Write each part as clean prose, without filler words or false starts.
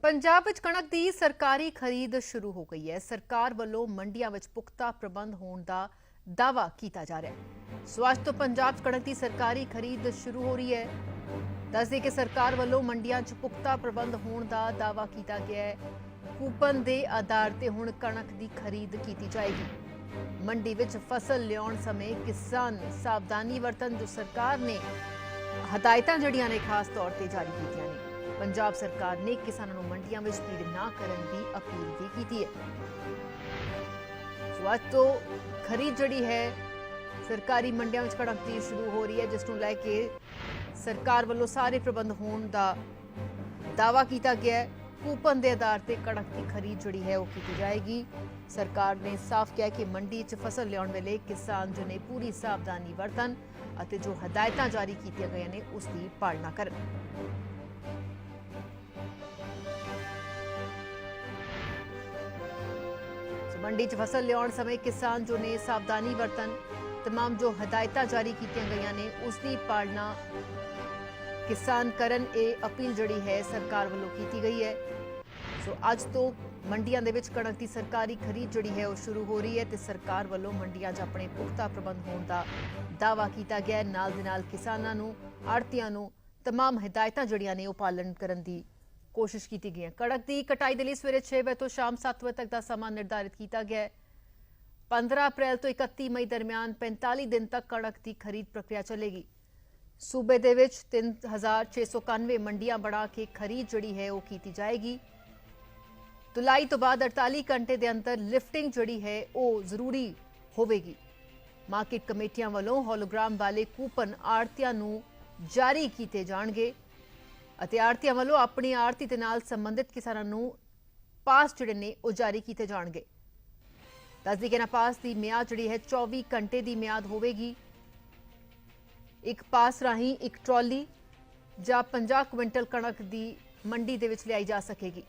पंजाब विच कणक की सरकारी खरीद शुरू हो गई है। सरकार वालों मंडियां विच पुख्ता प्रबंध होने का दावा किया जा रहा है। सो अज तो पंजाब कणक की सरकारी खरीद शुरू हो रही है। दस दे कि सरकार वालों मंडियां च पुख्ता प्रबंध होने का दावा किया गया है। कूपन के आधार पर हुण कणक की खरीद की जाएगी। मंडी विच फसल लियाउण समय किसान सावधानी वरतन जो सरकार ने हदायतां जड़ियां ने खास तौर पर जारी कीतियां ने। पंजाब सरकार ने किसानों को मंडियां में भीड़ ना करने की अपील भी की है। सो अज तो खरीद जड़ी है सरकारी मंडियां में कणक की शुरू हो रही है, जिसनों लैके सरकार वालों सारे प्रबंध होने का दावा किया गया है। कूपन के आधार पर कणक की खरीद जड़ी है वो की जाएगी। सरकार ने साफ किया कि मंडी च फसल लियाउण वेले किसान जो ने पूरी सावधानी वरतन अते जो हदायतां जारी की गई ने उसकी पालना करन। मंडी च फसल लियाउण समय किसान जो ने सावधानी वरतन तमाम जो हदायतां जारी की गई ने उसकी पालना किसान करन ए अपील जड़ी है सरकार वालों की गई है। सो अज तो मंडियां दे विच कणक की सरकारी खरीद जड़ी है वो शुरू हो रही है ते सरकार वालों मंडियां च अपने पुख्ता प्रबंध होने का दावा किया गया है। नाल दे नाल किसानां नूं आड़तियां नूं तमाम हिदायतां जड़ियां ने वो पालन करन दी कोशिश की गई है। कणक की कटाई के लिए सवेरे 6 बजे तो शाम 7 बजे तक का समा निर्धारित किया गया है। 15 अप्रैल तो 31 मई दरमियान 45 दिन तक कणक की खरीद प्रक्रिया चलेगी। सूबे दे विच 3691 मंडियां बना के खरीद जड़ी है वो की जाएगी। तुलाई तो बाद 48 घंटे के अंदर लिफ्टिंग जड़ी है वो जरूरी होवेगी। मार्केट कमेटियां वालों होलोग्राम वाले कूपन आड़तियां नूं जारी किए जाणगे ਅਤੇ ਆੜਤੀਆਂ ਵੱਲੋਂ ਆਪਣੀ ਆੜਤੀ ਦੇ ਨਾਲ ਸੰਬੰਧਿਤ ਕਿਸਾਨਾਂ ਨੂੰ ਪਾਸ ਜਿਹੜੇ ਨੇ ਉਹ ਜਾਰੀ ਕੀਤੇ ਜਾਣਗੇ। ਦੱਸਦੀ ਕਿ ਨਾ ਪਾਸ ਦੀ ਮਿਆਦ ਜਿਹੜੀ ਹੈ 24 ਘੰਟੇ ਦੀ ਮਿਆਦ ਹੋਵੇਗੀ। ਇੱਕ ਪਾਸ ਰਾਹੀਂ ਇੱਕ ਟਰਾਲੀ ਜਾਂ 50 ਕੁਇੰਟਲ ਕਣਕ ਦੀ ਮੰਡੀ ਦੇ ਵਿੱਚ ਲਿਆਈ ਜਾ ਸਕੇਗੀ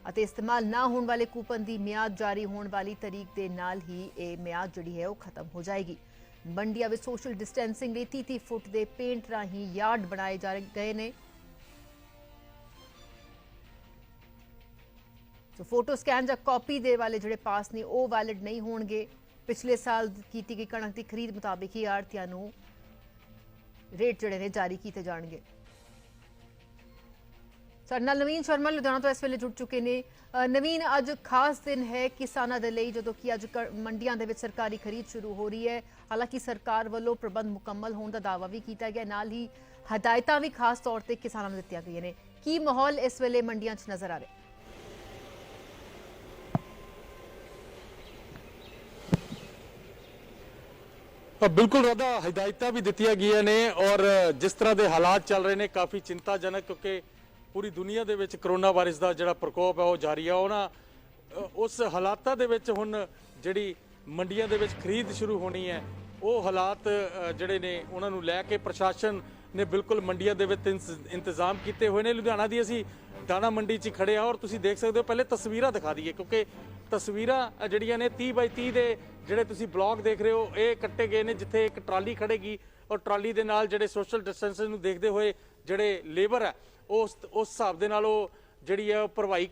ਅਤੇ ਇਸਤੇਮਾਲ ਨਾ ਹੋਣ ਵਾਲੇ ਕੂਪਨ ਦੀ ਮਿਆਦ ਜਾਰੀ ਹੋਣ ਵਾਲੀ ਤਾਰੀਖ ਦੇ ਨਾਲ ਹੀ ਇਹ ਮਿਆਦ ਜਿਹੜੀ ਹੈ ਉਹ ਖਤਮ ਹੋ ਜਾਏਗੀ। ਮੰਡੀਆਂ ਵਿੱਚ ਸੋਸ਼ਲ ਡਿਸਟੈਂਸਿੰਗ ਲਈ 30 ਫੁੱਟ ਦੇ ਪੇਂਟ ਰਾਹੀਂ ਯਾਰਡ ਬਣਾਏ ਜਾ ਗਏ ਨੇ। तो फोटो स्कैन या कॉपी दे वाले जोड़े पास ने वो वैलिड नहीं होंगे। पिछले साल की गई कणक की खरीद मुताबिक ही आड़तियां नूं रेट जोड़े ने जारी किए जाएंगे। साडे नाल नवीन शर्मा लुधियाना तो इस वेले जुड़ चुके हैं। नवीन, अज खास दिन है किसानों के लिए जो कि अज मंडियां दे विच सरकारी खरीद शुरू हो रही है। हालांकि सरकार वालों प्रबंध मुकम्मल होने का दावा भी किया गया, नाल ही हदायतां भी खास तौर पर किसानों को दित्तियां गईयां ने। की माहौल इस वेले मंडियां च नजर आ रहा है? बिल्कुल राधा, हिदायतां भी दित्तियां गईयां ने और जिस तरह के हालात चल रहे हैं काफ़ी चिंताजनक, क्योंकि पूरी दुनिया दे विच कोरोना वायरस का जिहड़ा प्रकोप है वो जारी है। उन्हां उस हालातां दे विच हुण जिहड़ी मंडियां दे विच खरीद शुरू होनी है वो हालात जिहड़े ने उन्हां नूं लै के प्रशासन ने बिल्कुल मंडियां दे विच इंतजाम किए हुए हैं। लुधियाना दी असीं दाणा मंडी च खड़े आ और तुसीं देख सकते हो। पहले तस्वीरां दिखा दईए, क्योंकि तस्वीरां जिहड़ियां ने 30 बाई 30 दे ਜਿਹੜੇ ਤੁਸੀਂ ਬਲੌਕ ਦੇਖ ਰਹੇ ਹੋ ਇਹ ਕੱਟੇ ਗਏ ਨੇ, ਜਿੱਥੇ ਇੱਕ ਟਰਾਲੀ ਖੜੇਗੀ ਔਰ ਟਰਾਲੀ ਦੇ ਨਾਲ ਜਿਹੜੇ ਸੋਸ਼ਲ ਡਿਸਟੈਂਸ ਨੂੰ ਦੇਖਦੇ ਹੋਏ ਜਿਹੜੇ ਲੇਬਰ ਹੈ ਉਸ ਹਿਸਾਬ ਦੇ ਨਾਲ ਉਹ ਜਿਹੜੀ ਹੈ ਭਰਵਾਈ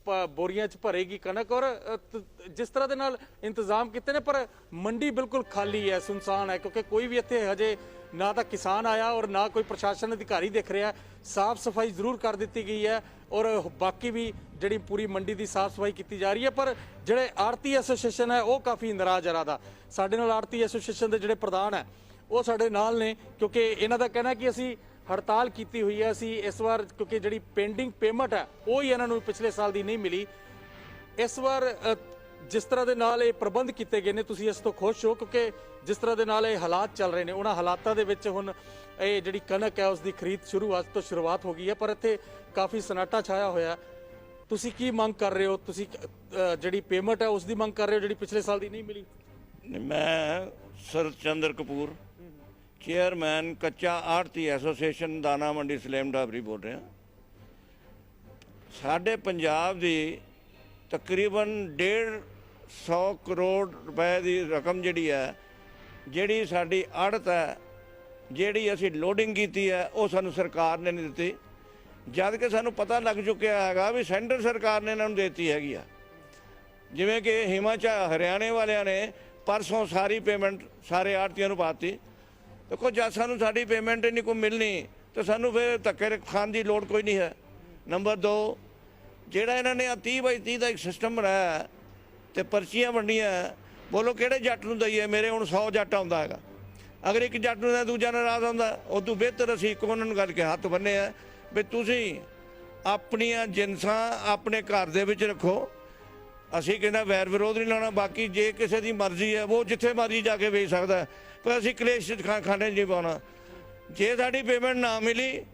बोरियां च भरेगी कणक। और जिस तरह के नाल इंतजाम किए ने, पर मंडी बिल्कुल खाली है, सुनसान है, क्योंकि कोई भी इत्थे हजे ना तो किसान आया और ना कोई प्रशासन अधिकारी दिख रहा है। साफ सफाई जरूर कर दी गई है और बाकी भी जी पूरी मंडी की साफ सफाई की जा रही है। पर जोड़े आड़ती एसोसीएशन है वो काफ़ी नाराज है। रहा साडे नाल आड़ती एसोसीएशन के जोड़े प्रधान है वो साडे नाल ने, क्योंकि इन्हां दा कहना कि असी हड़ताल की हुई है। असी इस बार क्योंकि जी पेंडिंग पेमेंट है वो ही इन्होंने पिछले साल की नहीं मिली। इस बार जिस तरह के नाल प्रबंध किए गए हैं तुसीं इस तो खुश हो, क्योंकि जिस तरह के नाल हालात चल रहे हैं उन्होंने हालातों के विच हुण ये जिहड़ी कणक है उसकी खरीद अज तो शुरुआत हो गई है। पर इत्थे काफ़ी सन्नाटा छाया होया। तुसीं की मंग कर रहे हो? तुसीं जिहड़ी पेमेंट है उसकी मंग कर रहे हो जिहड़ी पिछले साल की नहीं मिली? मैं शरद चंद्र कपूर, चेयरमैन कच्चा आड़ती एसोसीएशन दाना मंडी सलेम ढाबरी बोल रहे हैं। साढ़े पंजाब की तकरीबन 150 करोड़ रुपए की रकम जी है, जी साड़ी आड़त है, जी असी लोडिंग की है वो सानू सरकार ने नहीं दी। ਜਦ ਕਿ ਸਾਨੂੰ ਪਤਾ ਲੱਗ ਚੁੱਕਿਆ ਹੈਗਾ ਵੀ ਸੈਂਟਰ ਸਰਕਾਰ ਨੇ ਇਹਨਾਂ ਨੂੰ ਦੇਤੀ ਹੈਗੀ ਆ। ਜਿਵੇਂ ਕਿ ਹਿਮਾਚਲ ਹਰਿਆਣੇ ਵਾਲਿਆਂ ਨੇ ਪਰਸੋਂ ਸਾਰੀ ਪੇਮੈਂਟ ਸਾਰੇ ਆੜ੍ਹਤੀਆਂ ਨੂੰ ਪਾਤੀ। ਦੇਖੋ ਜਦ ਸਾਨੂੰ ਸਾਡੀ ਪੇਮੈਂਟ ਹੀ ਨਹੀਂ ਕੋਈ ਮਿਲਣੀ ਤਾਂ ਸਾਨੂੰ ਫਿਰ ਧੱਕੇ ਖਾਣ ਦੀ ਲੋੜ ਕੋਈ ਨਹੀਂ ਹੈ। ਨੰਬਰ 2, ਜਿਹੜਾ ਇਹਨਾਂ ਨੇ 30/30 ਦਾ ਇੱਕ ਸਿਸਟਮ ਬਣਾਇਆ ਤੇ ਪਰਚੀਆਂ ਵੰਡੀਆਂ, ਬੋਲੋ ਕਿਹੜੇ ਜੱਟ ਨੂੰ ਦਈਏ? ਮੇਰੇ ਹੁਣ 100 ਜੱਟ ਆਉਂਦਾ ਹੈਗਾ, ਅਗਰ ਇੱਕ ਜੱਟ ਨੂੰ ਤਾਂ ਦੂਜਾ ਨਾਰਾਜ਼ ਆਉਂਦਾ। ਉਦੋਂ ਬਿਹਤਰ ਅਸੀਂ ਇੱਕ ਉਹਨਾਂ ਨੂੰ ਕਰਕੇ ਹੱਥ ਬੰਨੇ ਆ ਵੀ ਤੁਸੀਂ ਆਪਣੀਆਂ ਜਿਨਸਾਂ ਆਪਣੇ ਘਰ ਦੇ ਵਿੱਚ ਰੱਖੋ। ਅਸੀਂ ਕਹਿੰਦਾ ਵੈਰ ਵਿਰੋਧ ਨਹੀਂ ਲਾਉਣਾ, ਬਾਕੀ ਜੇ ਕਿਸੇ ਦੀ ਮਰਜ਼ੀ ਹੈ ਉਹ ਜਿੱਥੇ ਮਰਜ਼ੀ ਜਾ ਕੇ ਵੇਚ ਸਕਦਾ, ਪਰ ਅਸੀਂ ਕਲੇਸ਼ ਖਾਣੇ ਨਹੀਂ ਪਾਉਣਾ। ਜੇ ਸਾਡੀ ਪੇਮੈਂਟ ਨਾ ਮਿਲੀ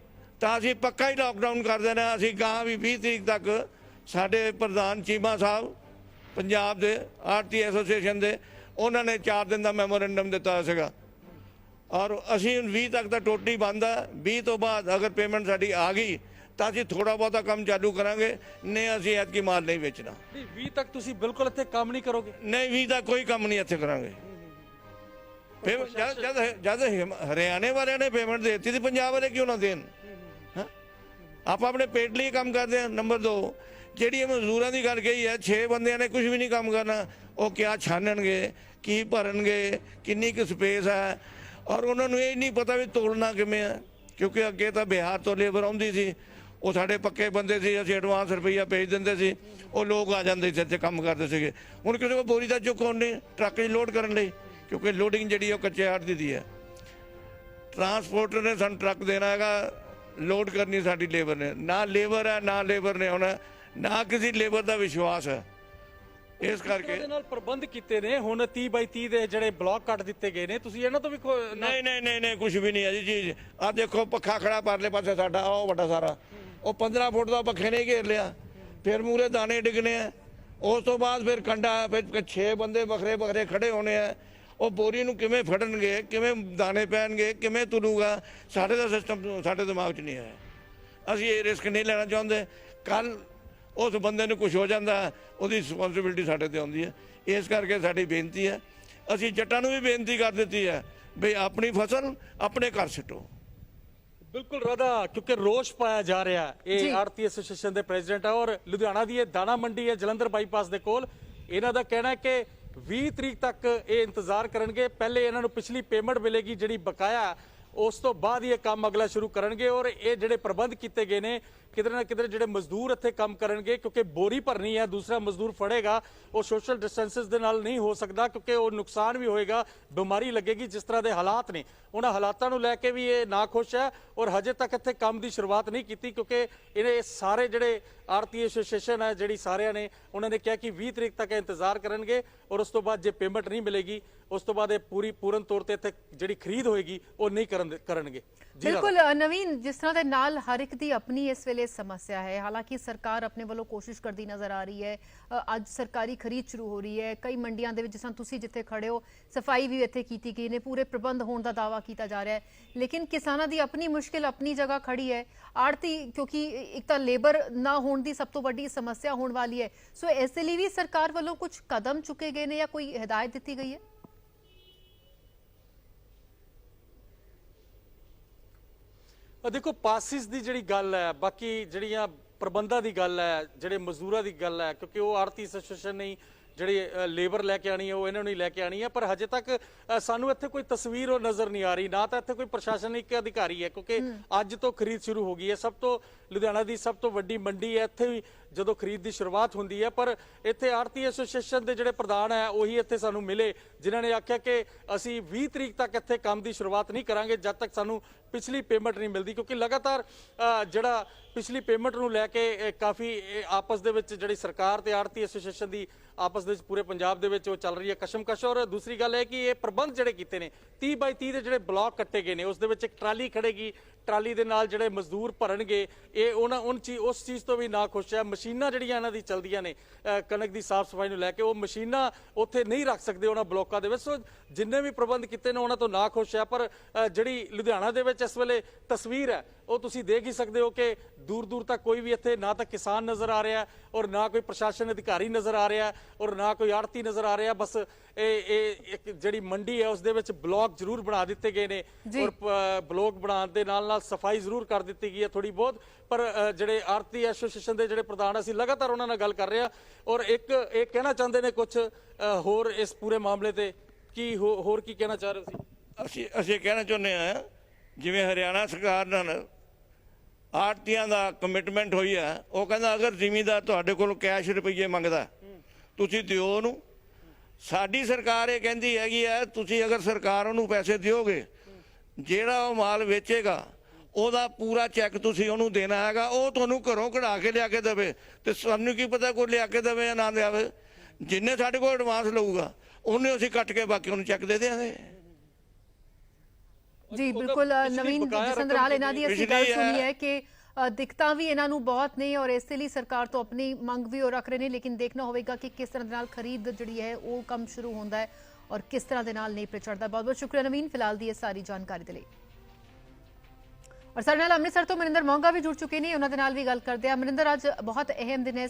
ਤਾਂ ਅਸੀਂ ਪੱਕਾ ਹੀ ਲਾਕਡਾਊਨ ਕਰ ਦੇਣਾ। ਅਸੀਂ ਗਾਂ ਵੀ 20 ਤਰੀਕ ਤੱਕ ਸਾਡੇ ਪ੍ਰਧਾਨ ਚੀਮਾ ਸਾਹਿਬ ਪੰਜਾਬ ਦੇ ਆੜ੍ਹਤੀ ਐਸੋਸੀਏਸ਼ਨ ਦੇ, ਉਹਨਾਂ ਨੇ 4 ਦਿਨ ਦਾ ਮੈਮੋਰੈਂਡਮ ਦਿੱਤਾ ਸੀਗਾ ਔਰ ਅਸੀਂ 20 ਤੱਕ ਦਾ ਟੋਟਲੀ ਬੰਦ ਆ। 20 ਤੋਂ ਬਾਅਦ ਅਗਰ ਪੇਮੈਂਟ ਸਾਡੀ ਆ ਗਈ ਤਾਂ ਅਸੀਂ ਥੋੜਾ ਬਹੁਤਾ ਕੰਮ ਚਾਲੂ ਕਰਾਂਗੇ, ਨਹੀਂ ਅਸੀਂ ਐਤਕੀ ਮਾਲ ਨਹੀਂ ਵੇਚਣਾ। 20 ਤੱਕ ਤੁਸੀਂ ਬਿਲਕੁਲ ਇੱਥੇ ਕੰਮ ਨਹੀਂ ਕਰੋਗੇ? ਨਹੀਂ, 20 ਤੱਕ ਕੋਈ ਕੰਮ ਨਹੀਂ ਇੱਥੇ ਕਰਾਂਗੇ। ਫਿਰ ਜਦ ਹਰਿਆਣੇ ਵਾਲਿਆਂ ਨੇ ਪੇਮੈਂਟ ਦੇ ਦਿੱਤੀ ਤੇ ਪੰਜਾਬ ਵਾਲੇ ਕਿਉਂ ਨਾ ਦੇਣ? ਆਪਾਂ ਆਪਣੇ ਪੇਟ ਲਈ ਕੰਮ ਕਰਦੇ ਹਾਂ। ਨੰਬਰ 2, ਜਿਹੜੀ ਮਜ਼ਦੂਰਾਂ ਦੀ ਗੱਲ ਕਹੀ ਹੈ, 6 ਬੰਦਿਆਂ ਨੇ ਕੁਝ ਵੀ ਨਹੀਂ ਕੰਮ ਕਰਨਾ। ਉਹ ਕਿਆ ਛਾਨਣਗੇ, ਕੀ ਭਰਨਗੇ, ਕਿੰਨੀ ਕੁ ਸਪੇਸ ਹੈ, ਔਰ ਉਹਨਾਂ ਨੂੰ ਇਹ ਨਹੀਂ ਪਤਾ ਵੀ ਤੋਲਣਾ ਕਿਵੇਂ ਹੈ। ਕਿਉਂਕਿ ਅੱਗੇ ਤਾਂ ਬਿਹਾਰ ਤੋਂ ਲੇਬਰ ਆਉਂਦੀ ਸੀ, ਉਹ ਸਾਡੇ ਪੱਕੇ ਬੰਦੇ ਸੀ, ਅਸੀਂ ਐਡਵਾਂਸ ਰੁਪਈਆ ਭੇਜ ਦਿੰਦੇ ਸੀ, ਉਹ ਲੋਕ ਆ ਜਾਂਦੇ ਸੀ ਇੱਥੇ ਕੰਮ ਕਰਦੇ ਸੀਗੇ। ਹੁਣ ਕਿਸੇ ਕੋਲ ਬੋਰੀ ਦਾ ਚੁੱਕ ਆਉਂਦੇ ਟਰੱਕ 'ਚ ਲੋਡ ਕਰਨ ਲਈ, ਕਿਉਂਕਿ ਲੋਡਿੰਗ ਜਿਹੜੀ ਉਹ ਕੱਚੇ ਆੜ੍ਹਤੀ ਦੀ ਹੈ। ਟਰਾਂਸਪੋਰਟਰ ਨੇ ਸਾਨੂੰ ਟਰੱਕ ਦੇਣਾ ਹੈਗਾ, ਲੋਡ ਕਰਨੀ ਸਾਡੀ ਲੇਬਰ ਨੇ। ਨਾ ਲੇਬਰ ਹੈ, ਨਾ ਲੇਬਰ ਨੇ ਹੋਣਾ, ਨਾ ਕਿਸੇ ਲੇਬਰ ਦਾ ਵਿਸ਼ਵਾਸ ਹੈ। ਇਸ ਕਰਕੇ ਇਹਦੇ ਨਾਲ ਪ੍ਰਬੰਧ ਕੀਤੇ ਨੇ। ਹੁਣ 30/30 ਦੇ ਜਿਹੜੇ ਬਲਾਕ ਕੱਟ ਦਿੱਤੇ ਗਏ ਨੇ, ਤੁਸੀਂ ਇਹਨਾਂ ਤੋਂ ਵੀ ਨਹੀਂ ਕੁਝ ਵੀ ਨਹੀਂ ਹੈ ਜੀ ਚੀਜ਼। ਆਹ ਦੇਖੋ ਪੱਖਾ ਖੜਾ ਪਰਲੇ ਪਾਸੇ ਸਾਡਾ, ਉਹ ਵੱਡਾ ਸਾਰਾ, ਉਹ 15 ਫੁੱਟ ਦਾ ਪੱਖੇ ਨੇ ਘੇਰ ਲਿਆ। ਫਿਰ ਮੂਰੇ ਦਾਣੇ ਡਿੱਗਣੇ ਆ, ਉਸ ਤੋਂ ਬਾਅਦ ਫਿਰ ਕੰਡਾ, ਫਿਰ 6 ਬੰਦੇ ਵੱਖਰੇ ਵੱਖਰੇ ਖੜੇ ਹੋਣੇ ਆ। ਉਹ ਬੋਰੀ ਨੂੰ ਕਿਵੇਂ ਫੜਨਗੇ, ਕਿਵੇਂ ਦਾਣੇ ਪੈਣਗੇ, ਕਿਵੇਂ ਤੁਰੂਗਾ, ਸਾਡੇ ਦਾ ਸਿਸਟਮ ਸਾਡੇ ਦਿਮਾਗ 'ਚ ਨਹੀਂ ਹੈ। ਅਸੀਂ ਇਹ ਰਿਸਕ ਨਹੀਂ ਲੈਣਾ ਚਾਹੁੰਦੇ। ਕੱਲ ਉਸ ਬੰਦੇ ਨੂੰ ਕੁਝ ਹੋ ਜਾਂਦਾ, ਉਹਦੀ ਰਿਸਪੌਂਸਿਬਿਲਿਟੀ ਸਾਡੇ ਤੇ ਆਉਂਦੀ ਹੈ। ਇਸ ਕਰਕੇ ਸਾਡੀ ਬੇਨਤੀ ਹੈ, ਅਸੀਂ ਜੱਟਾਂ ਨੂੰ ਵੀ ਬੇਨਤੀ ਕਰ ਦਿੱਤੀ ਹੈ ਵੀ ਆਪਣੀ ਫਸਲ ਆਪਣੇ ਘਰ ਸਿੱਟੋ। ਬਿਲਕੁਲ ਰਾਧਾ, ਕਿਉਂਕਿ ਰੋਸ਼ ਪਾਇਆ ਜਾ ਰਿਹਾ। ਇਹ ਆੜ੍ਹਤੀ ਐਸੋਸੀਏਸ਼ਨ ਦੇ ਪ੍ਰੈਜ਼ੀਡੈਂਟ ਹੈ ਔਰ ਲੁਧਿਆਣਾ ਦੀ ਇਹ ਦਾਣਾ ਮੰਡੀ ਹੈ ਜਲੰਧਰ ਬਾਈਪਾਸ ਦੇ ਕੋਲ। ਇਹਨਾਂ ਦਾ ਕਹਿਣਾ ਹੈ ਕਿ 20 ਤਰੀਕ ਤੱਕ ਇਹ ਇੰਤਜ਼ਾਰ ਕਰਨਗੇ। ਪਹਿਲੇ ਇਹਨਾਂ ਨੂੰ ਪਿਛਲੀ ਪੇਮੈਂਟ ਮਿਲੇਗੀ ਜਿਹੜੀ ਬਕਾਇਆ, ਉਸ ਤੋਂ ਬਾਅਦ ਇਹ ਕੰਮ ਅਗਲਾ ਸ਼ੁਰੂ ਕਰਨਗੇ। ਔਰ ਇਹ ਜਿਹੜੇ ਪ੍ਰਬੰਧ ਕੀਤੇ ਗਏ ਨੇ, ਕਿਧਰੇ ਨਾ ਕਿਧਰੇ ਜਿਹੜੇ ਮਜ਼ਦੂਰ ਇੱਥੇ ਕੰਮ ਕਰਨਗੇ, ਕਿਉਂਕਿ ਬੋਰੀ ਭਰਨੀ ਹੈ, ਦੂਸਰਾ ਮਜ਼ਦੂਰ ਫੜੇਗਾ, ਉਹ ਸੋਸ਼ਲ ਡਿਸਟੈਂਸਿਸ ਦੇ ਨਾਲ ਨਹੀਂ ਹੋ ਸਕਦਾ, ਕਿਉਂਕਿ ਉਹ ਨੁਕਸਾਨ ਵੀ ਹੋਏਗਾ, ਬਿਮਾਰੀ ਲੱਗੇਗੀ। ਜਿਸ ਤਰ੍ਹਾਂ ਦੇ ਹਾਲਾਤ ਨੇ, ਉਹਨਾਂ ਹਾਲਾਤਾਂ ਨੂੰ ਲੈ ਕੇ ਵੀ ਇਹ ਨਾਖੁਸ਼ ਹੈ ਔਰ ਹਜੇ ਤੱਕ ਇੱਥੇ ਕੰਮ ਦੀ ਸ਼ੁਰੂਆਤ ਨਹੀਂ ਕੀਤੀ, ਕਿਉਂਕਿ ਇਹ ਸਾਰੇ ਜਿਹੜੇ ਆੜ੍ਹਤੀ ਐਸੋਸੀਏਸ਼ਨ ਹੈ ਜਿਹੜੀ ਸਾਰਿਆਂ ਨੇ, ਉਹਨਾਂ ਨੇ ਕਿਹਾ ਕਿ 20 ਤਰੀਕ ਤੱਕ ਇੰਤਜ਼ਾਰ ਕਰਨਗੇ ਔਰ ਉਸ ਤੋਂ ਬਾਅਦ ਜੇ ਪੇਮੈਂਟ ਨਹੀਂ ਮਿਲੇਗੀ, ਉਸ ਤੋਂ ਬਾਅਦ ਇਹ ਪੂਰਨ ਤੌਰ ਤੇ ਇੱਥੇ ਜਿਹੜੀ ਖਰੀਦ ਹੋਏਗੀ ਉਹ ਨਹੀਂ ਕਰਨਗੇ। ਬਿਲਕੁਲ ਨਵੀਨ, ਜਿਸ ਤਰ੍ਹਾਂ ਦੇ ਨਾਲ ਹਰ ਇੱਕ ਦੀ ਆਪਣੀ ਇਸ ਵੇਲੇ ਸਮੱਸਿਆ ਹੈ। ਹਾਲਾਂਕਿ ਸਰਕਾਰ ਆਪਣੇ ਵੱਲੋਂ ਕੋਸ਼ਿਸ਼ ਕਰਦੀ ਨਜ਼ਰ ਆ ਰਹੀ ਹੈ। ਅੱਜ ਸਰਕਾਰੀ ਖਰੀਦ ਸ਼ੁਰੂ ਹੋ ਰਹੀ ਹੈ। ਕਈ ਮੰਡੀਆਂ ਦੇ ਵਿੱਚ, ਜਿਸ ਤਰ੍ਹਾਂ ਤੁਸੀਂ ਜਿੱਥੇ ਖੜੇ ਹੋ, ਸਫਾਈ ਵੀ ਇੱਥੇ ਕੀਤੀ ਗਈ ਨੇ, ਪੂਰੇ ਪ੍ਰਬੰਧ ਹੋਣ ਦਾ ਦਾਅਵਾ ਕੀਤਾ ਜਾ ਰਿਹਾ ਹੈ। ਲੇਕਿਨ ਕਿਸਾਨਾਂ ਦੀ ਆਪਣੀ ਮੁਸ਼ਕਿਲ ਆਪਣੀ ਜਗ੍ਹਾ ਖੜੀ ਹੈ। ਆੜ੍ਹਤੀ, ਕਿਉਂਕਿ ਇੱਕ ਤਾਂ ਲੇਬਰ ਨਾ ਹੋਣ ਦੀ ਸਭ ਤੋਂ ਵੱਡੀ ਸਮੱਸਿਆ ਹੋਣ ਵਾਲੀ ਹੈ। ਸੋ ਇਸ ਲਈ ਵੀ ਸਰਕਾਰ ਵੱਲੋਂ ਕੁਝ ਕਦਮ ਚੁੱਕੇ ਗਏ ਨੇ ਜਾਂ ਕੋਈ ਹਦਾਇਤ ਦਿੱਤੀ ਗਈ ਹੈ? ਦੇਖੋ, ਪਾਸਿਸ ਦੀ ਜਿਹੜੀ ਗੱਲ ਹੈ, ਬਾਕੀ ਜਿਹੜੀਆਂ ਪ੍ਰਬੰਧਾਂ ਦੀ ਗੱਲ ਹੈ, ਜਿਹੜੇ ਮਜ਼ਦੂਰਾਂ ਦੀ ਗੱਲ ਹੈ, ਕਿਉਂਕਿ ਉਹ ਆੜ੍ਹਤੀ ਐਸੋਸੀਏਸ਼ਨ ਨਹੀਂ ਜਿਹੜੀ ਲੇਬਰ ਲੈ ਕੇ ਆਣੀ ਹੈ, ਉਹ ਇਹਨਾਂ ਨੂੰ ਹੀ ਲੈ ਕੇ ਆਣੀ ਹੈ। ਪਰ ਹਜੇ ਤੱਕ ਸਾਨੂੰ ਇੱਥੇ ਕੋਈ ਤਸਵੀਰ ਉਹ ਨਜ਼ਰ ਨਹੀਂ ਆ ਰਹੀ, ਨਾ ਤਾਂ ਇੱਥੇ ਕੋਈ ਪ੍ਰਸ਼ਾਸਨਿਕ ਅਧਿਕਾਰੀ ਹੈ, ਕਿਉਂਕਿ ਅੱਜ ਤੋਂ ਖਰੀਦ ਸ਼ੁਰੂ ਹੋ ਗਈ ਹੈ। ਸਭ ਤੋਂ ਲੁਧਿਆਣਾ ਦੀ ਸਭ ਤੋਂ ਵੱਡੀ ਮੰਡੀ ਹੈ, ਇੱਥੇ ਵੀ ਜਦੋਂ ਖਰੀਦ ਦੀ ਸ਼ੁਰੂਆਤ ਹੁੰਦੀ ਹੈ। ਪਰ ਇੱਥੇ ਆੜ੍ਹਤੀ ਐਸੋਸੀਏਸ਼ਨ ਦੇ ਜਿਹੜੇ ਪ੍ਰਧਾਨ ਹੈ ਉਹੀ ਇੱਥੇ ਸਾਨੂੰ ਮਿਲੇ, ਜਿਨ੍ਹਾਂ ਨੇ ਆਖਿਆ ਕਿ ਅਸੀਂ 20 ਤਰੀਕ ਤੱਕ ਇੱਥੇ ਕੰਮ ਦੀ ਸ਼ੁਰੂਆਤ ਨਹੀਂ ਕਰਾਂਗੇ ਜਦ ਤੱਕ ਸਾਨੂੰ ਪਿਛਲੀ ਪੇਮੈਂਟ ਨਹੀਂ ਮਿਲਦੀ, ਕਿਉਂਕਿ ਲਗਾਤਾਰ ਜਿਹੜਾ ਪਿਛਲੀ ਪੇਮੈਂਟ ਨੂੰ ਲੈ ਕੇ ਕਾਫੀ ਆਪਸ ਦੇ ਵਿੱਚ ਜਿਹੜੀ ਸਰਕਾਰ ਤੇ ਆੜ੍ਹਤੀ ਐਸੋਸੀਏਸ਼ਨ ਦੀ ਆਪਸ ਦੇ ਵਿੱਚ ਪੂਰੇ ਪੰਜਾਬ ਦੇ ਵਿੱਚ ਉਹ ਚੱਲ ਰਹੀ ਹੈ ਕਸ਼ਮਕਸ਼। ਔਰ ਦੂਸਰੀ ਗੱਲ ਹੈ ਕਿ ਇਹ ਪ੍ਰਬੰਧ ਜਿਹੜੇ ਕੀਤੇ ਨੇ, 30/30 ਦੇ ਜਿਹੜੇ ਬਲਾਕ ਕੱਟੇ ਗਏ ਨੇ, ਉਸ ਦੇ ਵਿੱਚ ਇੱਕ ਟਰਾਲੀ ਖੜੇਗੀ, ਟਰਾਲੀ ਦੇ ਨਾਲ ਜਿਹੜੇ ਮਜ਼ਦੂਰ ਭਰਨਗੇ। ਇਹ ਉਸ ਚੀਜ਼ ਤੋਂ ਵੀ ਨਾ ਖੁਸ਼ ਹੈ। ਮਸ਼ੀਨਾਂ ਜਿਹੜੀਆਂ ਇਹਨਾਂ ਦੀ ਚਲਦੀਆਂ ਨੇ ਕਣਕ ਦੀ ਸਾਫ਼ ਸਫਾਈ ਨੂੰ ਲੈ ਕੇ, ਉਹ ਮਸ਼ੀਨਾਂ ਉੱਥੇ ਨਹੀਂ ਰੱਖ ਸਕਦੇ ਉਹਨਾਂ ਬਲਾਕਾਂ ਦੇ ਵਿੱਚ। ਸੋ ਜਿੰਨੇ ਵੀ ਪ੍ਰਬੰਧ ਕੀਤੇ ਨੇ ਉਹਨਾਂ ਤੋਂ ਨਾ ਖੁਸ਼ ਹੈ। ਪਰ ਜਿਹੜੀ ਲੁਧਿਆਣਾ ਦੇ ਵਿੱਚ ਇਸ ਵੇਲੇ ਤਸਵੀਰ ਹੈ ਉਹ ਤੁਸੀਂ ਦੇਖ ਹੀ ਸਕਦੇ ਹੋ ਕਿ ਦੂਰ ਦੂਰ ਤੱਕ ਕੋਈ ਵੀ ਇੱਥੇ ਨਾ ਤਾਂ ਕਿਸਾਨ ਨਜ਼ਰ ਆ ਰਿਹਾ ਔਰ ਨਾ ਕੋਈ ਪ੍ਰਸ਼ਾਸਨ ਅਧਿਕਾਰੀ ਨਜ਼ਰ ਆ ਰਿਹਾ ਔਰ ਨਾ ਕੋਈ ਆੜਤੀ ਨਜ਼ਰ ਆ ਰਿਹਾ। ਬਸ ਇਹ ਇੱਕ ਜਿਹੜੀ ਮੰਡੀ ਹੈ ਉਸ ਦੇ ਵਿੱਚ ਬਲੌਕ ਜ਼ਰੂਰ ਬਣਾ ਦਿੱਤੇ ਗਏ ਨੇ ਔਰ ਬਲੌਕ ਬਣਾਉਣ ਦੇ ਨਾਲ ਨਾਲ ਸਫਾਈ ਜ਼ਰੂਰ ਕਰ ਦਿੱਤੀ ਗਈ ਹੈ ਥੋੜੀ ਬਹੁਤ। ਪਰ ਜਿਹੜੇ ਆੜਤੀ ਐਸੋਸੀਏਸ਼ਨ ਦੇ ਜਿਹੜੇ ਪ੍ਰਧਾਨ ਅਸੀਂ ਲਗਾਤਾਰ ਉਹਨਾਂ ਨਾਲ ਗੱਲ ਕਰ ਰਹੇ ਹਾਂ ਔਰ ਇੱਕ ਇਹ ਕਹਿਣਾ ਚਾਹੁੰਦੇ ਨੇ ਕੁਝ ਹੋਰ ਇਸ ਪੂਰੇ ਮਾਮਲੇ ਤੇ ਕੀ ਹੋਰ ਕੀ ਕਹਿਣਾ ਚਾਹ ਰਹੇ ਸੀ? ਅਸੀਂ ਕਹਿਣਾ ਚਾਹੁੰਦੇ ਹਾਂ ਜਿਵੇਂ ਹਰਿਆਣਾ ਸਰਕਾਰ ਨਾਲ ਆੜਤੀਆਂ ਦਾ ਕਮਿਟਮੈਂਟ ਹੋਈ ਹੈ, ਉਹ ਕਹਿੰਦਾ ਅਗਰ ਜ਼ਿਮੀਂਦਾਰ ਤੁਹਾਡੇ ਕੋਲ ਕੈਸ਼ ਰੁਪਈਏ ਮੰਗਦਾ ਤੁਸੀਂ ਦਿਓ ਉਹਨੂੰ। ਸਾਡੀ ਸਰਕਾਰ ਇਹ ਕਹਿੰਦੀ ਹੈਗੀ ਹੈ ਤੁਸੀਂ ਅਗਰ ਸਰਕਾਰ ਉਹਨੂੰ ਪੈਸੇ ਦਿਓਗੇ, ਜਿਹੜਾ ਉਹ ਮਾਲ ਵੇਚੇਗਾ ਉਹਦਾ ਪੂਰਾ ਚੈੱਕ ਤੁਸੀਂ ਉਹਨੂੰ ਦੇਣਾ ਹੈਗਾ, ਉਹ ਤੁਹਾਨੂੰ ਘਰੋਂ ਕਢਾ ਕੇ ਲਿਆ ਕੇ ਦੇਵੇ। ਤੇ ਸਾਨੂੰ ਕੀ ਪਤਾ ਕੋਈ ਲਿਆ ਕੇ ਦੇਵੇ ਜਾਂ ਨਾ ਲਿਆਵੇ, ਜਿੰਨੇ ਸਾਡੇ ਕੋਲ ਐਡਵਾਂਸ ਲਊਗਾ ਉਹਨੇ ਅਸੀਂ ਕੱਟ ਕੇ ਬਾਕੀ ਉਹਨੂੰ ਚੈੱਕ ਦੇ ਦਿਆਂਗੇ। ਜੀ ਬਿਲਕੁਲ ਨਵੀਨ ਜਸਵੰਤ ਨਾਲ ਇਹਨਾਂ ਦੀ ਅਸੀਂ ਗੱਲ ਸੁਣੀ ਹੈ ਕਿ ਦਿੱਕਤਾਂ ਵੀ ਇਹਨਾਂ ਨੂੰ ਬਹੁਤ ਨੇ ਔਰ ਇਸੇ ਲਈ ਸਰਕਾਰ ਤੋਂ ਆਪਣੀ ਮੰਗ ਵੀ ਉਹ ਰੱਖ ਰਹੇ ਨੇ, ਲੇਕਿਨ ਦੇਖਣਾ ਹੋਵੇਗਾ ਕਿ ਕਿਸ ਤਰ੍ਹਾਂ ਦੇ ਨਾਲ ਖਰੀਦ ਜਿਹੜੀ ਹੈ ਉਹ ਕੰਮ ਸ਼ੁਰੂ ਹੁੰਦਾ ਹੈ ਔਰ ਕਿਸ ਤਰ੍ਹਾਂ ਦੇ ਨਾਲ ਨੇਪਰੇ ਚੜ੍ਹਦਾ। ਬਹੁਤ ਬਹੁਤ ਸ਼ੁਕਰੀਆ ਨਵੀਨ ਫਿਲਹਾਲ ਦੀ ਇਹ ਸਾਰੀ ਜਾਣਕਾਰੀ ਦੇ ਲਈ। ਔਰ ਸਾਡੇ ਨਾਲ ਅੰਮ੍ਰਿਤਸਰ ਤੋਂ ਮਨਿੰਦਰ ਮੋਂਗਾ ਵੀ ਜੁੜ ਚੁੱਕੇ ਨੇ, ਉਹਨਾਂ ਦੇ ਨਾਲ ਵੀ ਗੱਲ ਕਰਦੇ ਆ। ਮਨਿੰਦਰ, ਅੱਜ ਬਹੁਤ ਅਹਿਮ ਦਿਨ ਹੈ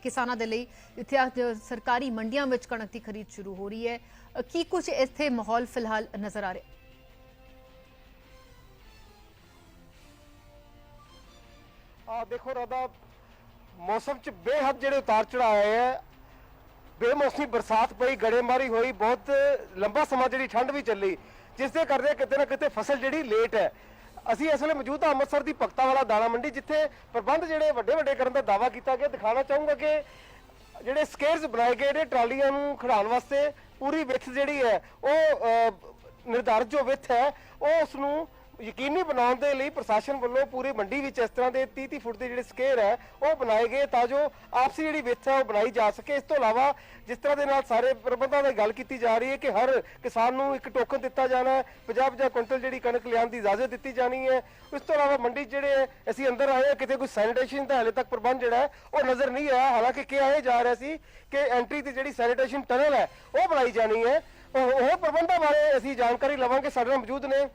ਕਿਸਾਨਾਂ ਦੇ ਲਈ। ਇੱਥੇ ਅੱਜ ਸਰਕਾਰੀ ਮੰਡੀਆਂ ਵਿੱਚ ਕਣਕ ਦੀ ਖਰੀਦ ਸ਼ੁਰੂ ਹੋ ਰਹੀ ਹੈ, ਕੀ ਕੁਝ ਇੱਥੇ ਮਾਹੌਲ ਫਿਲਹਾਲ ਨਜ਼ਰ ਆ ਰਿਹਾ? देखो राधा, मौसम च बेहद जेडे उतार चढ़ाव आए है। बेमौसमी बरसात पई, गड़ेमारी हुई, बहुत लंबा समा जी ठंड भी चली, जिसके करदे किते ना किते फसल जी लेट है। ਅਸੀਂ ਇਸ ਵੇਲੇ ਮੌਜੂਦ ਹਾਂ ਅੰਮ੍ਰਿਤਸਰ ਦੀ ਭਗਤਾ ਵਾਲਾ ਦਾਣਾ ਮੰਡੀ, ਜਿੱਥੇ ਪ੍ਰਬੰਧ ਜਿਹੜੇ ਵੱਡੇ ਕਰਨ ਦਾ ਦਾਅਵਾ ਕੀਤਾ ਗਿਆ। ਦਿਖਾਣਾ ਚਾਹੂੰਗਾ ਕਿ ਜਿਹੜੇ ਸਕੇਅਰਸ ਬਣਾਏ ਗਏ ਨੇ ਟਰਾਲੀਆਂ ਨੂੰ ਖੜਾਉਣ ਵਾਸਤੇ, ਪੂਰੀ ਵਿੱਥ ਜਿਹੜੀ ਹੈ ਉਹ ਨਿਰਧਾਰਿਤ ਜੋ ਵਿੱਥ ਹੈ ਉਹ ਉਸ ਨੂੰ ਯਕੀਨੀ ਬਣਾਉਣ ਦੇ ਲਈ ਪ੍ਰਸ਼ਾਸਨ ਵੱਲੋਂ ਪੂਰੀ ਮੰਡੀ ਵਿੱਚ ਇਸ ਤਰ੍ਹਾਂ ਦੇ 30-30 ਫੁੱਟ ਦੇ ਜਿਹੜੇ ਸਕੇਅਰ ਹੈ ਉਹ ਬਣਾਏ ਗਏ ਤਾਂ ਜੋ ਆਪਸੀ ਜਿਹੜੀ ਵਿੱਥ ਹੈ ਉਹ ਬਣਾਈ ਜਾ ਸਕੇ। ਇਸ ਤੋਂ ਇਲਾਵਾ ਜਿਸ ਤਰ੍ਹਾਂ ਦੇ ਨਾਲ ਸਾਰੇ ਪ੍ਰਬੰਧਾਂ ਦੀ ਗੱਲ ਕੀਤੀ ਜਾ ਰਹੀ ਹੈ ਕਿ ਹਰ ਕਿਸਾਨ ਨੂੰ ਇੱਕ ਟੋਕਨ ਦਿੱਤਾ ਜਾਣਾ ਹੈ, 50-50 ਕੁਇੰਟਲ ਜਿਹੜੀ ਕਣਕ ਲਿਆਉਣ ਦੀ ਇਜਾਜ਼ਤ ਦਿੱਤੀ ਜਾਣੀ ਹੈ। ਇਸ ਤੋਂ ਇਲਾਵਾ ਮੰਡੀ ਜਿਹੜੇ ਅਸੀਂ ਅੰਦਰ ਆਏ ਕਿਤੇ ਕੋਈ ਸੈਨੀਟੇਸ਼ਨ ਦਾ ਹਾਲੇ ਤੱਕ ਪ੍ਰਬੰਧ ਜਿਹੜਾ ਹੈ ਉਹ ਨਜ਼ਰ ਨਹੀਂ ਆਇਆ। ਹਾਲਾਂਕਿ ਕਿਹਾ ਇਹ ਜਾ ਰਿਹਾ ਸੀ ਕਿ ਐਂਟਰੀ ਤੇ ਜਿਹੜੀ ਸੈਨੀਟੇਸ਼ਨ ਟਨਲ ਹੈ ਉਹ ਬਣਾਈ ਜਾਣੀ ਹੈ। ਹੋਰ ਪ੍ਰਬੰਧਾਂ ਬਾਰੇ ਅਸੀਂ ਜਾਣਕਾਰੀ ਲਵਾਂਗੇ। ਸਾਡੇ ਨਾਲ ਮੌਜੂਦ ਨੇ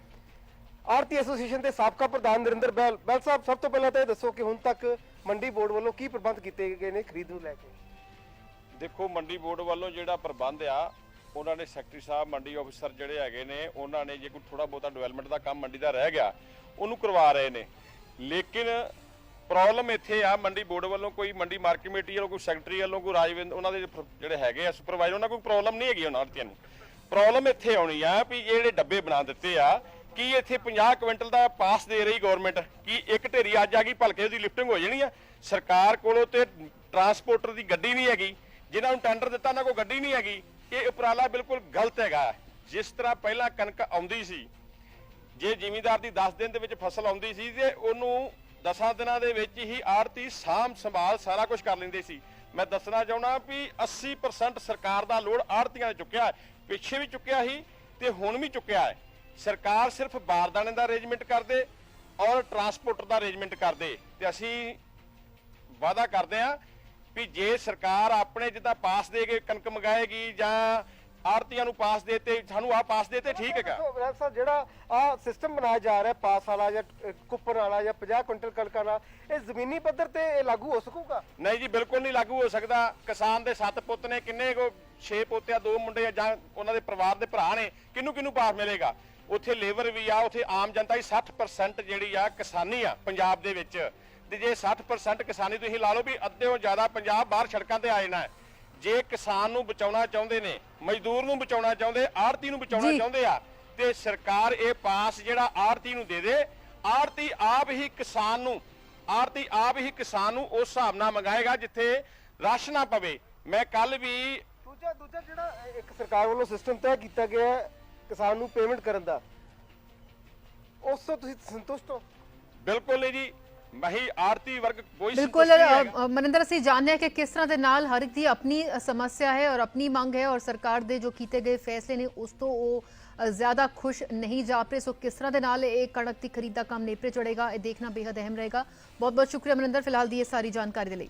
ਆੜਤੀ ਐਸੋਸੀਏਸ਼ਨ ਦੇ ਸਾਬਕਾ ਪ੍ਰਧਾਨ ਨਰਿੰਦਰ ਬੈਲ। ਬੈਲ ਸਾਹਿਬ, ਸਭ ਤੋਂ ਪਹਿਲਾਂ ਤਾਂ ਇਹ ਦੱਸੋ ਕਿ ਹੁਣ ਤੱਕ ਮੰਡੀ ਬੋਰਡ ਵੱਲੋਂ ਕੀ ਪ੍ਰਬੰਧ ਕੀਤੇ ਗਏ ਨੇ ਖਰੀਦ ਨੂੰ ਲੈ ਕੇ? ਦੇਖੋ, ਮੰਡੀ ਬੋਰਡ ਵੱਲੋਂ ਜਿਹੜਾ ਪ੍ਰਬੰਧ ਆ, ਉਹਨਾਂ ਨੇ ਸੈਕਟਰੀ ਸਾਹਿਬ, ਮੰਡੀ ਅਫਸਰ ਜਿਹੜੇ ਹੈਗੇ ਨੇ, ਉਹਨਾਂ ਨੇ ਜੇ ਕੋਈ ਥੋੜਾ ਬਹੁਤਾ ਡਿਵੈਲਪਮੈਂਟ ਦਾ ਕੰਮ ਮੰਡੀ ਦਾ ਰਹਿ ਗਿਆ ਉਹਨੂੰ ਕਰਵਾ ਰਹੇ ਨੇ। ਲੇਕਿਨ ਪ੍ਰੋਬਲਮ ਇੱਥੇ ਆ, ਮੰਡੀ ਬੋਰਡ ਵੱਲੋਂ ਕੋਈ ਮੰਡੀ ਮਾਰਕੀਟ ਕਮੇਟੀ ਵੱਲੋਂ, ਕੋਈ ਸੈਕਟਰੀ ਵੱਲੋਂ, ਕੋਈ ਰਾਜਵਿੰਦਰ, ਉਹਨਾਂ ਦੇ ਜਿਹੜੇ ਹੈਗੇ ਆ ਸੁਪਰਵਾਈਜ਼ਰ, ਉਹਨਾਂ ਕੋਈ ਪ੍ਰੋਬਲਮ ਨਹੀਂ ਹੈਗੀ ਉਹਨਾਂ ਆੜਤੀਆਂ ਨੂੰ। ਪ੍ਰੋਬਲਮ ਇੱਥੇ ਆਉਣੀ ਆ ਵੀ ਇਹ ਜਿਹੜੇ ਡੱਬੇ ਬਣਾ ਦਿੱਤੇ ਆ, ਕੀ ਇੱਥੇ 50 ਕੁਇੰਟਲ ਦਾ ਪਾਸ ਦੇ ਰਹੀ ਗਵਰਨਮੈਂਟ? ਕੀ ਇੱਕ ਢੇਰੀ ਅੱਜ ਆ ਗਈ ਭਲਕੇ ਉਹਦੀ ਲਿਫਟਿੰਗ ਹੋ ਜਾਣੀ ਆ? ਸਰਕਾਰ ਕੋਲੋਂ ਤੇ ਟਰਾਂਸਪੋਰਟਰ ਦੀ ਗੱਡੀ ਨਹੀਂ ਹੈਗੀ, ਜਿਨ੍ਹਾਂ ਨੂੰ ਟੈਂਡਰ ਦਿੱਤਾ ਉਹਨਾਂ ਕੋਲ ਗੱਡੀ ਨਹੀਂ ਹੈਗੀ। ਇਹ ਉਪਰਾਲਾ ਬਿਲਕੁਲ ਗਲਤ ਹੈਗਾ। ਜਿਸ ਤਰ੍ਹਾਂ ਪਹਿਲਾਂ ਕਣਕ ਆਉਂਦੀ ਸੀ, ਜੇ ਜ਼ਿਮੀਂਦਾਰ ਦੀ 10 ਦਿਨ ਦੇ ਵਿੱਚ ਫਸਲ ਆਉਂਦੀ ਸੀ ਤੇ ਉਹਨੂੰ 10 ਦਿਨਾਂ ਦੇ ਵਿੱਚ ਹੀ ਆੜਤੀ ਸਾਂਭ ਸੰਭਾਲ ਸਾਰਾ ਕੁਝ ਕਰ ਲੈਂਦੇ ਸੀ। ਮੈਂ ਦੱਸਣਾ ਚਾਹੁੰਦਾ ਵੀ 80% ਸਰਕਾਰ ਦਾ ਲੋਡ ਆੜਤੀਆਂ ਨੇ ਚੁੱਕਿਆ, ਪਿੱਛੇ ਵੀ ਚੁੱਕਿਆ ਸੀ ਤੇ ਹੁਣ ਵੀ ਚੁੱਕਿਆ ਹੈ। ਸਰਕਾਰ ਸਿਰਫ ਬਾਰਦਾਨੇ ਦਾ ਅਰੇਂਜਮੈਂਟ ਕਰਦੇ ਔਰ ਟਰਾਂਸਪੋਰਟਰ ਦਾ ਅਰੇਂਜਮੈਂਟ ਕਰਦੇ। ਤੇ ਅਸੀਂ ਵਾਅਦਾ ਕਰਦੇ ਹਾਂ ਵੀ ਜੇ ਸਰਕਾਰ ਆਪਣੇ ਜਿੱਦਾਂ ਪਾਸ ਦੇ ਕੇ ਕਣਕ ਮੰਗਾਏਗੀ ਜਾਂ ਆੜਤੀਆਂ ਨੂੰ ਪਾਸ ਦੇਤੇ, ਸਾਨੂੰ ਆਹ ਪਾਸ ਦੇਤੇ, ਠੀਕ ਹੈਗਾ। ਬੈਲ ਸਾਹਿਬ, ਜਿਹੜਾ ਆਹ ਸਿਸਟਮ ਬਣਾਇਆ ਜਾ ਰਿਹਾ ਪਾਸ ਵਾਲਾ ਜਾਂ ਕੁੱਪਨ ਵਾਲਾ ਜਾਂ 50 ਕੁਇੰਟਲ ਕਣਕ ਵਾਲਾ, ਇਹ ਜ਼ਮੀਨੀ ਪੱਧਰ ਤੇ ਇਹ ਲਾਗੂ ਹੋ ਸਕੂਗਾ? ਨਹੀਂ ਜੀ, ਬਿਲਕੁਲ ਨਹੀਂ ਲਾਗੂ ਹੋ ਸਕਦਾ। ਕਿਸਾਨ ਦੇ 7 ਪੁੱਤ ਨੇ, ਕਿੰਨੇ ਕੋ 6 ਪੋਤੇ ਆ, 2 ਮੁੰਡੇ ਆ, ਜਾਂ ਉਹਨਾਂ ਦੇ ਪਰਿਵਾਰ ਦੇ ਭਰਾ ਨੇ, ਕਿਹਨੂੰ ਪਾਸ ਮਿਲੇਗਾ? ਉੱਥੇ ਲੇਬਰ ਵੀ ਆ, ਉੱਥੇ ਆਮ ਜਨਤਾ ਦੀ 60% ਜਿਹੜੀ ਆ ਕਿਸਾਨੀ ਆ ਪੰਜਾਬ ਦੇ ਵਿੱਚ। ਤੇ ਜੇ 60% ਕਿਸਾਨੀ ਤੁਸੀਂ ਲਾ ਲਓ ਵੀ ਅੱਧੇੋਂ ਜ਼ਿਆਦਾ ਪੰਜਾਬ ਬਾਹਰ ਸੜਕਾਂ ਤੇ ਆ ਜਾਣਾ। ਜੇ ਕਿਸਾਨ ਨੂੰ ਬਚਾਉਣਾ ਚਾਹੁੰਦੇ ਨੇ, ਮਜ਼ਦੂਰ ਨੂੰ ਬਚਾਉਣਾ ਚਾਹੁੰਦੇ, ਆੜਤੀ ਨੂੰ ਬਚਾਉਣਾ ਚਾਹੁੰਦੇ ਆ, ਤੇ ਸਰਕਾਰ ਇਹ ਪਾਸ ਜਿਹੜਾ ਆੜਤੀ ਨੂੰ ਦੇ ਦੇ। ਆੜਤੀ ਆਪ ਹੀ ਕਿਸਾਨ ਨੂੰ ਉਸ ਹਿਸਾਬ ਨਾਲ ਮੰਗਾਏਗਾ ਜਿੱਥੇ ਰਸ਼ ਨਾ ਪਵੇ। ਮੈਂ ਕੱਲ ਵੀ ਦੂਜਾ ਜਿਹੜਾ ਇੱਕ ਸਰਕਾਰ ਵੱਲੋਂ ਸਿਸਟਮ ਤੈਅ ਕੀਤਾ ਗਿਆ ਕਿਸਾਨ ਨੂੰ ਪੇਮੈਂਟ ਕਰਨ ਦਾ, ਉਸ ਤੋਂ ਤੁਸੀਂ ਸੰਤੁਸ਼ਟ ਹੋ? ਬਿਲਕੁਲ ਨਹੀਂ ਜੀ, ਮਹੀ ਆੜਤੀ ਵਰਗ ਕੋਈ ਬਿਲਕੁਲ ਮਨਿੰਦਰ, ਅਸੀਂ ਜਾਣਦੇ ਹਾਂ ਕਿ ਕਿਸ ਤਰ੍ਹਾਂ ਦੇ ਨਾਲ ਹਰ ਇੱਕ ਦੀ ਆਪਣੀ ਸਮੱਸਿਆ ਹੈ ਔਰ ਆਪਣੀ ਮੰਗ ਹੈ ਔਰ ਸਰਕਾਰ ਦੇ ਜੋ ਕੀਤੇ ਗਏ ਫੈਸਲੇ ਨੇ ਉਸ ਤੋਂ ਉਹ ਜ਼ਿਆਦਾ ਖੁਸ਼ ਨਹੀਂ ਜਾਪਦੇ। ਸੋ ਕਿਸ ਤਰ੍ਹਾਂ ਦੇ ਨਾਲ ਇਹ ਕਣਕ ਦੀ ਖਰੀਦ ਦਾ ਕੰਮ ਨੇਪਰੇ ਚੜੇਗਾ, ਇਹ ਦੇਖਣਾ ਬੇहद ਅਹਿਮ ਰਹੇਗਾ। ਬਹੁਤ ਬਹੁਤ ਸ਼ੁਕਰੀਆ ਮਨਿੰਦਰ ਫਿਲਹਾਲ ਦੀ ਇਹ ਸਾਰੀ ਜਾਣਕਾਰੀ ਦੇ ਲਈ।